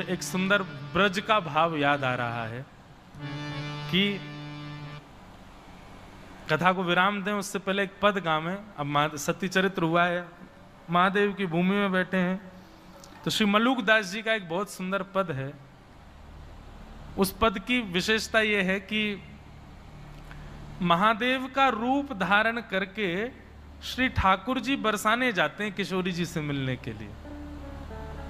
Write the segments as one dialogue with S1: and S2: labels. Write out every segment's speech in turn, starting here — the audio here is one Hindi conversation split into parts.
S1: एक सुंदर ब्रज का भाव याद आ रहा है कि कथा को विराम दें उससे पहले एक पद गावें। अब सती चरित्र हुआ है, महादेव की भूमि में बैठे हैं, तो श्री मलूक दास जी का एक बहुत सुंदर पद है। उस पद की विशेषता यह है कि महादेव का रूप धारण करके श्री ठाकुर जी बरसाने जाते हैं किशोरी जी से मिलने के लिए।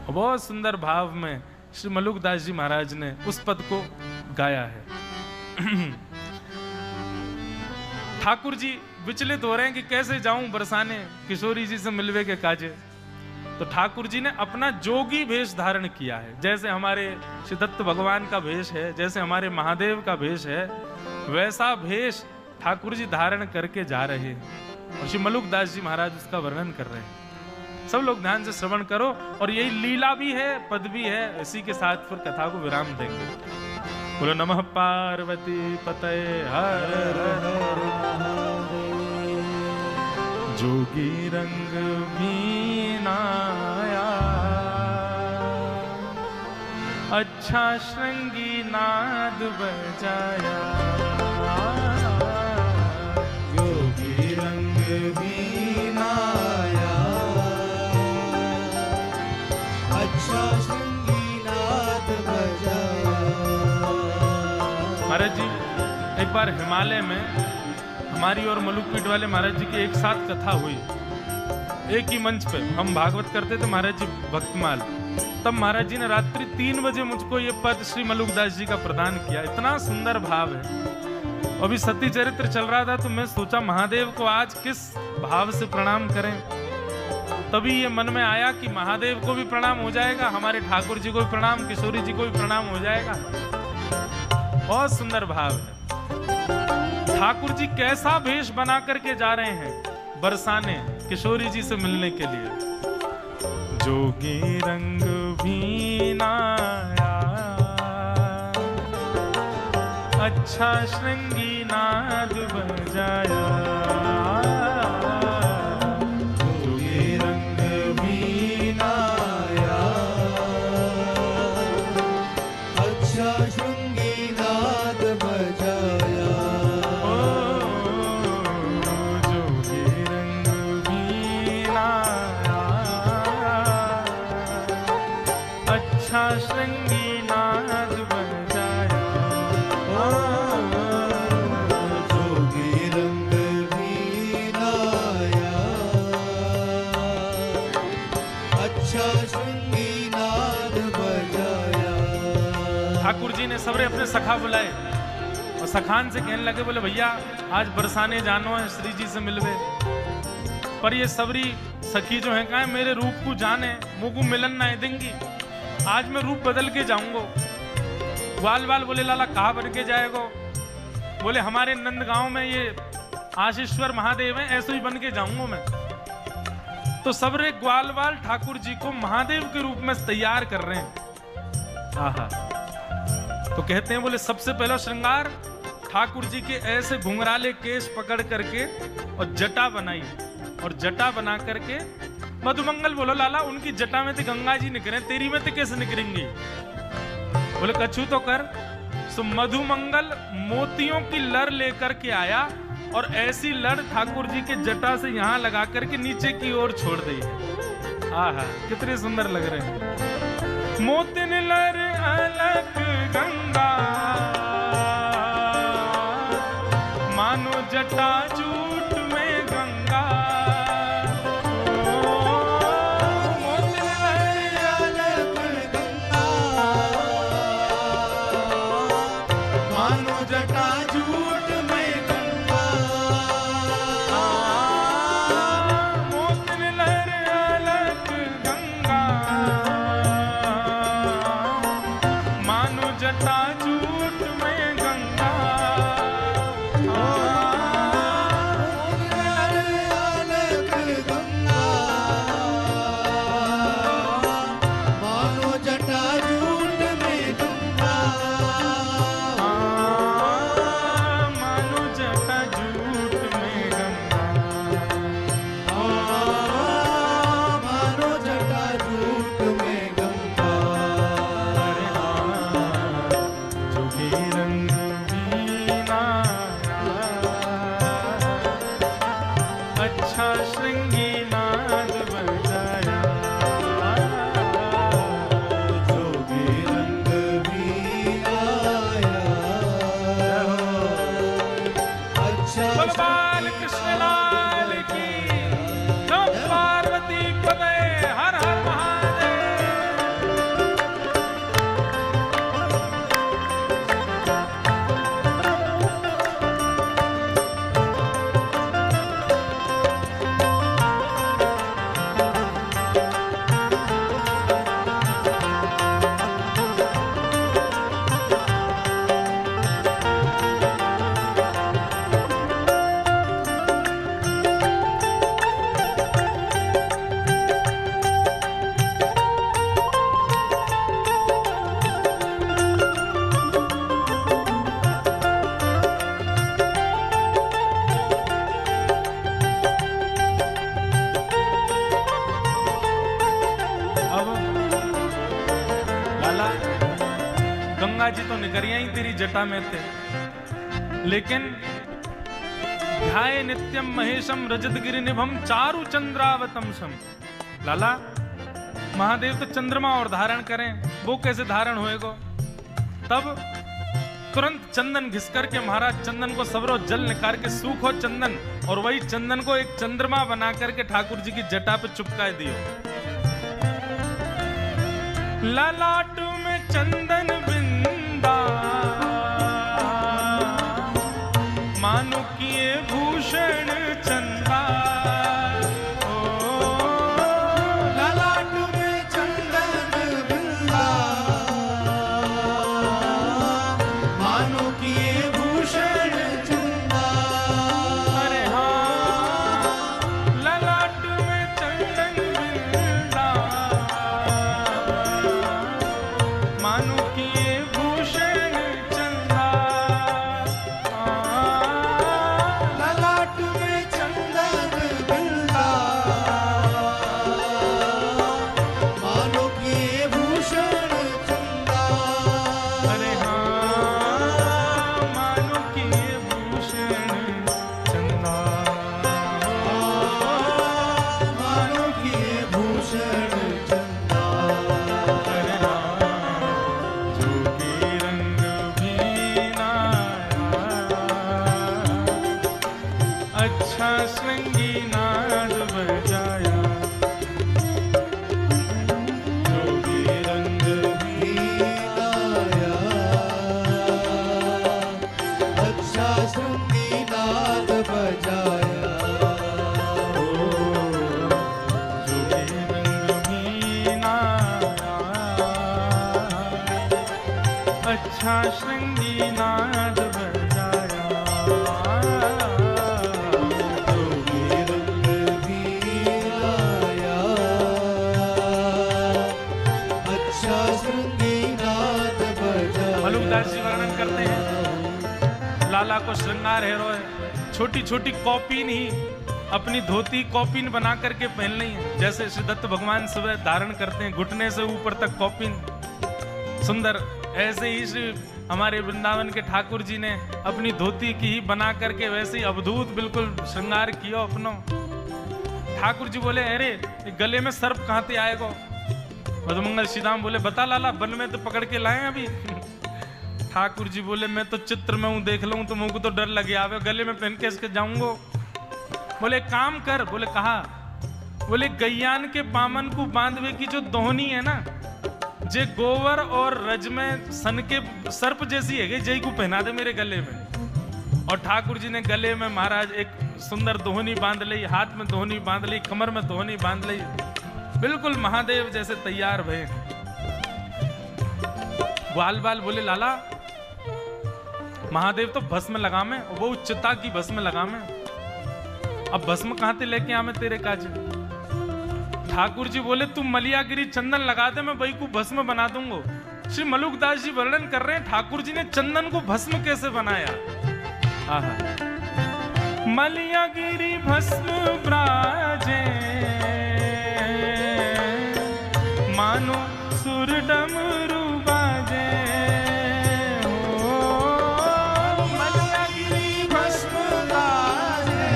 S1: बहुत सुंदर भाव में श्री मलूक दास जी महाराज ने उस पद को गाया है। ठाकुर जी विचलित हो रहे हैं कि कैसे जाऊं बरसाने किशोरी जी से मिलवे के काजे। तो ठाकुर जी ने अपना जोगी भेष धारण किया है। जैसे हमारे श्री दत्त भगवान का भेष है, जैसे हमारे महादेव का भेष है, वैसा भेष ठाकुर जी धारण करके जा रहे हैं और श्री मलूक दास जी महाराज उसका वर्णन कर रहे हैं। सब लोग ध्यान से श्रवण करो। और यही लीला भी है, पद भी है। इसी के साथ फिर कथा को विराम देंगे। बोलो नमः पार्वती पतये हर हर। जोगी रंग मीनाया, अच्छा श्रृंगी नाद बजाया।
S2: जोगी रंग मीनाया, अच्छा श्रृंगी नाद बजाया।
S1: महाराज जी एक बार हिमालय में हमारी और मलुकपीठ वाले महाराज जी की एक साथ कथा हुई। एक ही मंच पे हम भागवत करते थे, महाराज जी भक्तमाल। तब महाराज जी ने रात्रि 3 बजे मुझको ये पद श्री मलूक दास जी का प्रदान किया। इतना सुंदर भाव है। अभी सती चरित्र चल रहा था तो मैं सोचा महादेव को आज किस भाव से प्रणाम करें। तभी ये मन में आया कि महादेव को भी प्रणाम हो जाएगा, हमारे ठाकुर जी को भी प्रणाम, किशोरी जी को भी प्रणाम हो जाएगा। बहुत सुंदर भाव है। ठाकुर जी कैसा भेष बना करके जा रहे हैं बरसाने किशोरी जी से मिलने के लिए। जोगी रंग भीनाया, अच्छा श्रृंगी नाद बजाया।
S2: जोगी रंग भीनाया, अच्छा श्रृंगी नाद बजाया।
S1: श्रृंगी नाद बजाया।
S2: जोगी रंग भीनाया, अच्छा श्रृंगी नाद बजाया।
S1: ठाकुर जी ने सबरे अपने सखा बुलाए और सखान से कहने लगे, बोले भैया आज बरसाने जानो है श्री जी से मिलवे। पर ये सबरी सखी जो है कहा है मेरे रूप को जाने, मुझको मिलन ना देंगी। आज मैं रूप बदल के जाऊंगो। ग्वाल बाल बोले लाला कहाँ बन के जाएगो? बोले हमारे नंदगांव में ये आशीश्वर महादेव हैं, ऐसे ही बन के जाऊंगा मैं। तो सबरे ग्वाल बाल ठाकुर जी को महादेव के रूप में तैयार कर रहे हैं। आहा। तो कहते हैं बोले सबसे पहला श्रृंगार ठाकुर जी के ऐसे घुंघराले केश पकड़ करके और जटा बनाई, और जटा बना करके मधुमंगल बोलो लाला उनकी जटा में तो गंगा जी निकले, तेरी में तो कैसे निकलेंगी? बोले कछु तो कर। सो मधुमंगल मोतियों की लड़ लेकर के आया और ऐसी लड़ ठाकुर जी के जटा से यहाँ लगा करके नीचे की ओर छोड़ दी। आहा कितने सुंदर लग रहे हैं। मोतिन लड़ अलग गंगा, मानो जटा जूट में गंगा। गंगा जी तो निकरिया ही तेरी जटा में थे, लेकिन ध्याये नित्यम महेशम रजत गिरि निभम चारु चंद्रावतम सम। लाला महादेव तो चंद्रमा और धारण करें, वो कैसे धारण होएगो? तब तुरंत चंदन घिस करके महाराज चंदन को सबरो जल निकाल के सूखो चंदन, और वही चंदन को एक चंद्रमा बना करके ठाकुर जी की जटा पे चिपका दियो। ललाट में चंदन बिंदा मानो किए भूषण चंदा।
S2: ललाट में चंदन बिंदा मानो किए भूषण चंदा।
S1: अरे हाँ, ललाट में चंदन बिंदा मानो किए भूषण चंदा।
S2: ललाट में चंदन बिंदा मानो किए भूषण चंदा।
S1: अरे हाँ, मानो किए भूषण चंदा।
S2: मानो किए भूषण चंदा।
S1: अरे हाँ, जोगी रंग भी नाया, अच्छा श्रृंगी नाद बजाया। जोगी रंग भी
S2: लाया अच्छा श्रृंगी नाद बजाया।
S1: जोगी रंग भी नाया, अच्छा श्रृंगी नाद बजाया।
S2: जोगी रंग भी लाया अच्छा श्रृंगी नाद बजाया।
S1: मलुकदास जी वर्णन करते हैं, लाला को श्रृंगार हेरो है, छोटी छोटी कॉपीन ही अपनी धोती कॉपीन बना करके पहन ली है। जैसे श्री दत्त भगवान सुबह धारण करते हैं घुटने से ऊपर तक कॉपीन सुंदर, ऐसे ही श्री हमारे वृंदावन के ठाकुर जी ने अपनी धोती की ही बना करके वैसे ही अवधूत बिल्कुल श्रृंगार किया अपनो। ठाकुर जी बोले अरे ये गले में सर्प कहाँ से आएगा? मधुमंगल श्रीराम बोले बता लाला, वन में तो पकड़ के लाए अभी। ठाकुर जी बोले मैं तो चित्र में हूँ, देख लूँ तो मुझको तो डर लगे आवे, गले में पहन के इसके जाऊंगो। बोले काम कर, बोले कहा? बोले गैयान के पामन को बांधवे की जो दोहनी है ना, जे गोवर और रज में सन के सर्प जैसी है, जय को पहना दे मेरे गले में। और ठाकुर जी ने गले में महाराज एक सुंदर दोहनी बांध ली, हाथ में दोहनी बांध ली, कमर में दोहनी बांध ली, बिल्कुल महादेव जैसे तैयार भये। ग्वाल बाल बोले लाला महादेव तो भस्म लगामे, वो चिता की भस्म लगामे, अब भस्म कहां से लेके आमे तेरे काज? ठाकुर जी बोले तू मलियागिरी चंदन लगा दे, मैं वही को भस्म बना दूंगो। श्री मलुकदास जी वर्णन कर रहे हैं ठाकुर जी ने चंदन को भस्म कैसे बनाया। आहा, मलियागिरी भस्म ब्राजे मानो सुर डमरू बाजे।
S2: मलियागिरी भस्म गाजे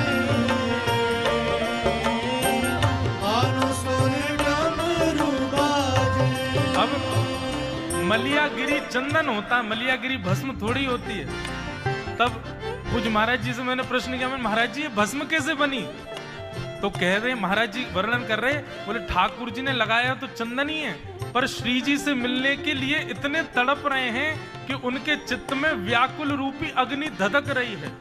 S2: मानो सुर डमरू बाजे।
S1: अब मलियागिरी चंदन होता है, मलियागिरी भस्म थोड़ी होती है। तब कुछ महाराज जी से मैंने प्रश्न किया, मैं महाराज जी ये भस्म कैसे बनी? तो कह रहे महाराज जी वर्णन कर रहे, बोले ठाकुर जी ने लगाया तो चंदन ही है, पर श्री जी से मिलने के लिए इतने तड़प रहे हैं कि उनके चित्त में व्याकुल रूपी अग्नि धधक रही है।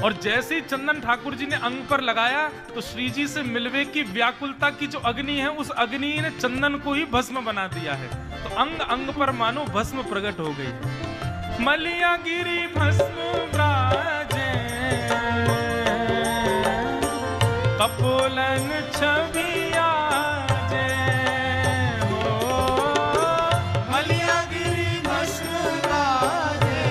S1: और जैसे ही चंदन ठाकुर जी ने अंग पर लगाया तो श्री जी से मिलवे की व्याकुलता की जो अग्नि है, उस अग्नि ने चंदन को ही भस्म बना दिया है। तो अंग अंग पर मानो भस्म प्रकट हो गई। मलियागिरी भस्म ब्राजे कपोलन छवि आजे।
S2: मलियागिरी भस्म गाजे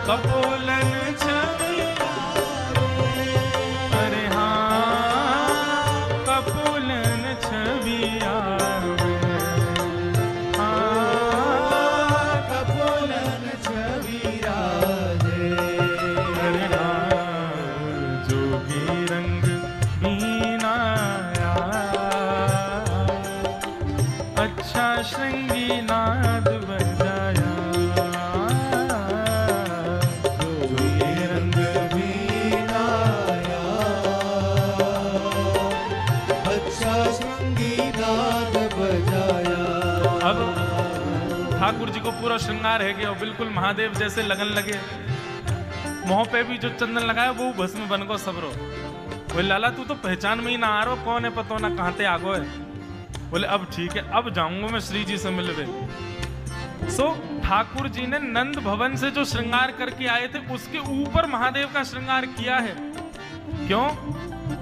S1: कपोलन छवि, अरे हाँ कपोलन छवि आवे। श्रृंगी नाद बजाया,
S2: जो ये रंग भी लाया, अच्छा श्रृंगी नाद बजाया।
S1: अब ठाकुर जी को पूरा श्रृंगार है गया, बिल्कुल महादेव जैसे लगन लगे। मुंह पे भी जो चंदन लगाया वो भस्म बन गो सबरो। बोले लाला तू तो पहचान में ही ना आ रहा, कौन है पतो ना कहाँ ते आगो है। बोले अब ठीक है, अब जाऊंगा मैं श्री जी से मिलवे। सो ठाकुर जी ने नंद भवन से जो श्रृंगार करके आए थे उसके ऊपर महादेव का श्रृंगार किया है। क्यों?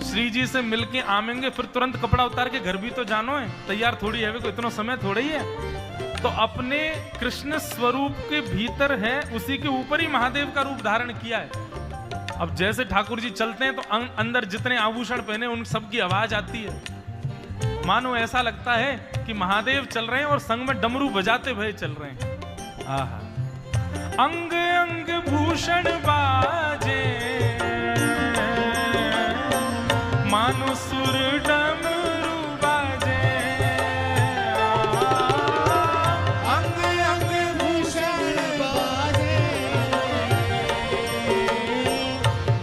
S1: श्री जी से मिलके आमेंगे फिर तुरंत कपड़ा उतार के घर भी तो जानो है, तैयार थोड़ी है, कोई इतना समय थोड़ा ही है। तो अपने कृष्ण स्वरूप के भीतर है, उसी के ऊपर ही महादेव का रूप धारण किया है। अब जैसे ठाकुर जी चलते हैं तो अंदर जितने आभूषण पहने उन सब की आवाज आती है। मानो ऐसा लगता है कि महादेव चल रहे हैं और संग में डमरू बजाते हुए चल रहे हैं। आहा, अंग अंग भूषण बाजे, मानो सुर डमरू बाजे।
S2: अंग अंग भूषण बाजे,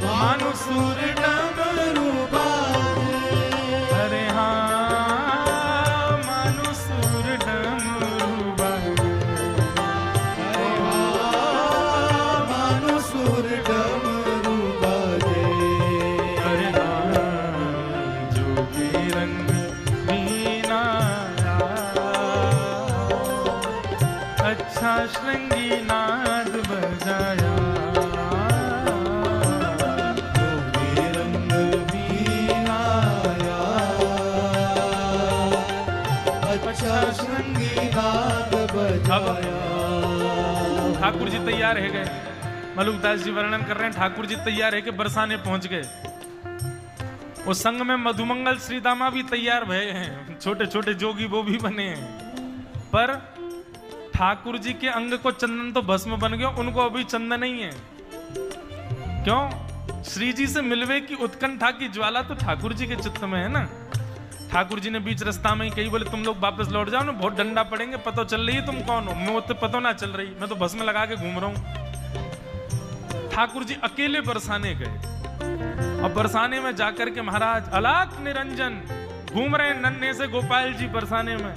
S1: मानो सुर
S2: डमरू बाजे।
S1: अरे हाँ, मानो सुर डमरू बाजे।
S2: मानो सुर डमरू बाजे।
S1: अरे हाँ, जोगी रंग मीना अच्छा श्रृंगी नाद बजाया।
S2: जोगी रंग भी लाया, अच्छा श्रृंगी नाद बजाया।
S1: ठाकुर जी तैयार है गए, मलुकदास जी वर्णन कर रहे हैं, ठाकुर जी तैयार है कि बरसाने पहुंच गए। उस संग में मधुमंगल श्रीदामा भी तैयार भये हैं, छोटे छोटे जोगी वो भी बने हैं। पर ठाकुर जी के अंग को चंदन तो भस्म बन गया, उनको अभी चंदन नहीं है। क्यों? श्री जी से मिलवे की उत्कंठा की ज्वाला तो ठाकुर जी के चित्त में है ना। ठाकुर जी ने बीच रास्ता में ही कही, बोले तुम लोग वापस लौट जाओ ना, बहुत डंडा पड़ेंगे, पता चल रही है तुम कौन हो। मैं तो पता ना चल रही, मैं तो भस्म लगा के घूम रहा हूं। ठाकुर जी अकेले बरसाने गए और बरसाने में जाकर के महाराज अलाक निरंजन घूम रहे हैं नन्हे से गोपाल जी बरसाने में।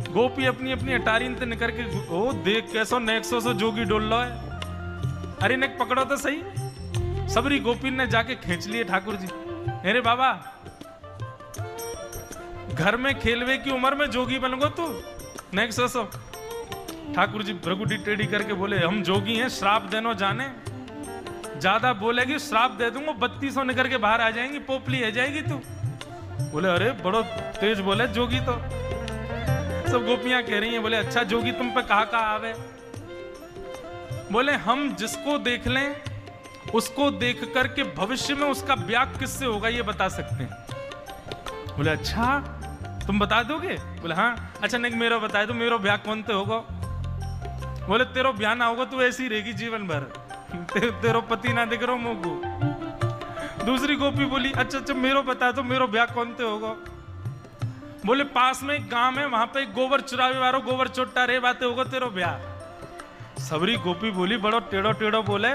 S1: गोपी अपनी अपनी अटारी निकल के, ओ देख कैसो नेक्सो से जोगी डोल लो है। अरे नेक पकड़ो तो सही। सबरी गोपी ने जाके खींच लिए ठाकुर जी। अरे बाबा, घर में खेलवे की उम्र में जोगी बन गो तू, नेक्सो सो। ठाकुर जी भ्रगुटी टेढ़ी करके बोले, हम जोगी हैं, श्राप देनो जाने। ज्यादा बोलेगी श्राप दे दूंगा, 3200 निकल के बाहर आ जाएंगी, पोपली है जाएगी तू। बोले अरे बड़ो तेज बोले जोगी तो। सब गोपियां कह रही हैं, बोले अच्छा जोगी तुम पे कहा आवे। बोले हम जिसको देख लें उसको देख करके भविष्य में उसका ब्याह किससे होगा ये बता सकते हैं। बोले अच्छा तुम बता दोगे? बोले हाँ। अच्छा नहीं मेरा बता दो, मेरा ब्याह कौन ते होगा? बोले तेरो ब्याह ना होगा, तू ऐसी रहेगी जीवन भर, तेरो पति ना दिख रहा मुंह को। दूसरी गोपी बोली अच्छा अच्छा मेरो बता दो, मेरो ब्याह कौन ते होगा? बोले पास में एक गांव है, वहां पे एक गोबर चुरावे वालो गोबर चोट्टा रे बातें होगा तेरो ब्याह। सबरी गोपी बोली बड़ो टेढ़ो टेढ़ो बोले।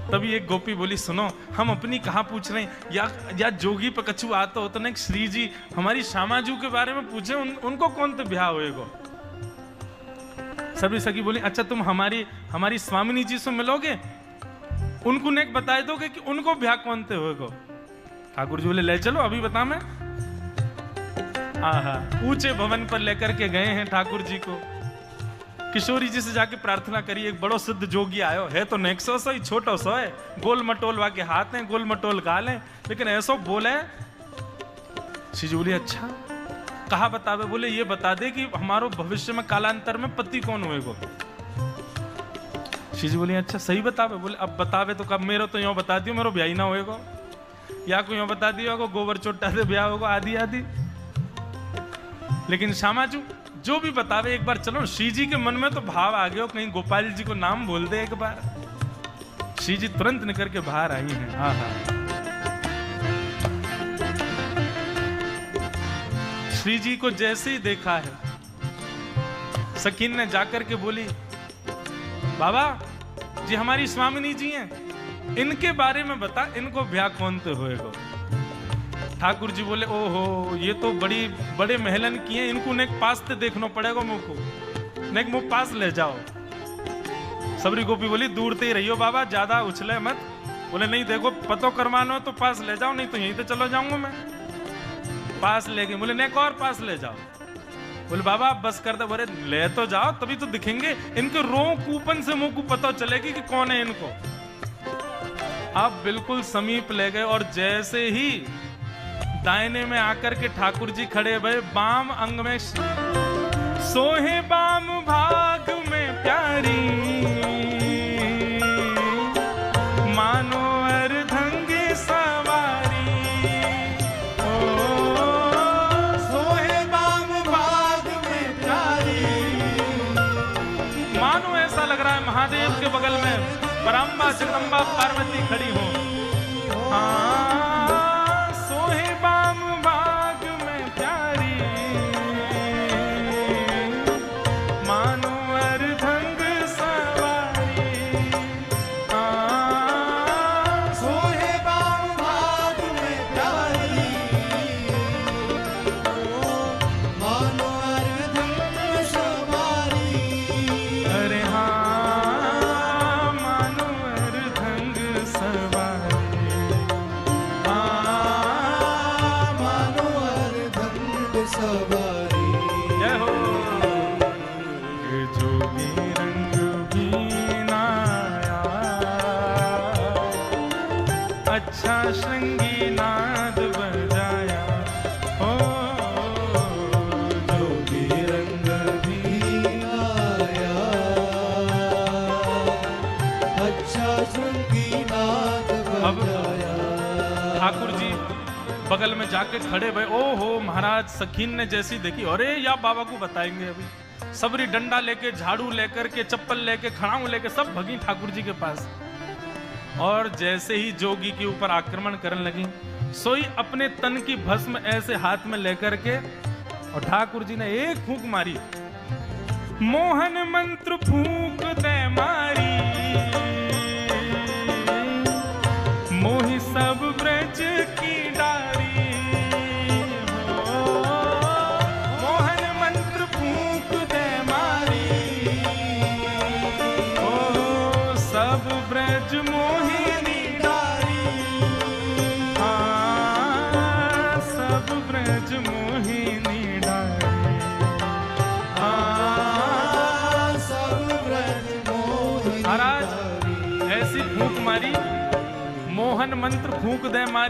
S1: तभी एक गोपी बोली सुनो, हम अपनी कहाँ पूछ रहे हैं, या जोगी पे कछु आता हो तो नहीं, श्री जी हमारी श्यामाजू के बारे में पूछे, उनको कौन तो ब्याह होएगा? सबरी सखी बोली अच्छा तुम हमारी स्वामिनी जी से मिलोगे, उनको नेक बता दोगे कि उनको ब्याह कौन ते होएगा? ठाकुर जी बोले ले चलो अभी बता मैं। आहा, ऊंचे भवन पर लेकर के गए हैं ठाकुर जी को। किशोरी जी से जाके प्रार्थना करी, एक बड़ो सिद्ध जोगी आयो है, तो नेक्सो सो ही छोटो सो है, गोल मटोल वाके हाथ हैं, गोल मटोल गाल हैं, लेकिन ऐसो बोले। श्री जी बोली अच्छा कहा बतावे? बोले ये बता दे कि हमारो भविष्य में कालांतर में पति कौन होएगा? श्री जी बोली अच्छा सही बतावे? बोले अब बतावे तो कब, मेरो तो यूं बता दियो मेरो ब्याह ही ना होएगा, या कोई यूं बता दियो गोबर चोट्टा से ब्याह होगा, आदि आदि। लेकिन श्यामाजू जो भी बतावे एक बार चलो। श्री जी के मन में तो भाव आ गया, कहीं गोपाल जी को नाम बोल दे एक बार। श्री जी तुरंत निकल के बाहर आई हैं। आहा, श्री जी को जैसे ही देखा है, सखीन ने जाकर के बोली, बाबा जी हमारी स्वामिनी जी हैं, इनके बारे में बता, इनको ब्याह कौन ते होएगो। ठाकुर जी बोले, ओहो ये तो बड़े महलन की हैं, इनको नेक पास ते देखना पड़ेगा मुझको, नेक मुझ पास ले जाओ। सबरी गोपी बोली, दूर ते ही रहियो बाबा, ज्यादा उछले मत। बोले नहीं देखो पतो करवाना हो तो पास ले जाओ, नहीं तो यहीं तो चलो जाऊंगा मैं। पास ले गए, बोले नेक और पास ले जाओ। बोले बाबा आप बस कर दे। बोले ले तो जाओ तभी तो दिखेंगे, इनके रो कूपन से मुंह को पता चलेगी कि कौन है इनको। आप बिल्कुल समीप ले गए और जैसे ही दाहिने में आकर के ठाकुर जी खड़े भये, बाम अंग में सोहे बाम भाग में प्यारी, मानो अर्धंगी सवारी। ओ
S2: सोहे बाम भाग में प्यारी,
S1: मानो ऐसा लग रहा है महादेव के बगल में परम्बा जगदम्बा पार्वती खड़ी हो। हाँ, सोहे बाम भाग में प्यारी, मानो अर्धंग सवारी। हाँ,
S2: सोहे बाम भाग में प्यारी, मानो अर्धंग सवारी।
S1: अरे हाँ, मानो अर्धंग सवारी। हाँ,
S2: मानो अर्धंग सवारी।
S1: जय हो। कि जोगी रंग बीनाया, अच्छा श्रृंगी नाद बजाया। ओ जोगी रंग
S2: भी आया, अच्छा श्रृंगी नाद बजाया।
S1: ठाकुर जी बगल में जाके खड़े भये। ओ हो महाराज, सखीन ने जैसी देखी, अरे या बाबा को बताएंगे अभी। सबरी डंडा लेके, झाड़ू लेकर के, चप्पल लेके, खड़ाऊ लेके सब भगी ठाकुर जी के पास। और जैसे ही जोगी के ऊपर आक्रमण करने लगी, सोई अपने तन की भस्म ऐसे हाथ में लेकर के, और ठाकुर जी ने एक फूंक मारी, मोहन मंत्र फूंक दे मारी, मोहि सब ब्रज की डारी। हो, मोहन मंत्र फूंक दे मारी, ओ सब ब्रज मोहिनी डारी। हाँ, सब ब्रज मोहिनी डारी। हाँ,
S2: सब ब्रज मोहिनी
S1: महाराज
S2: डारी।
S1: ऐसी फूंक मारी, मोहन मंत्र फूंक दे मारी।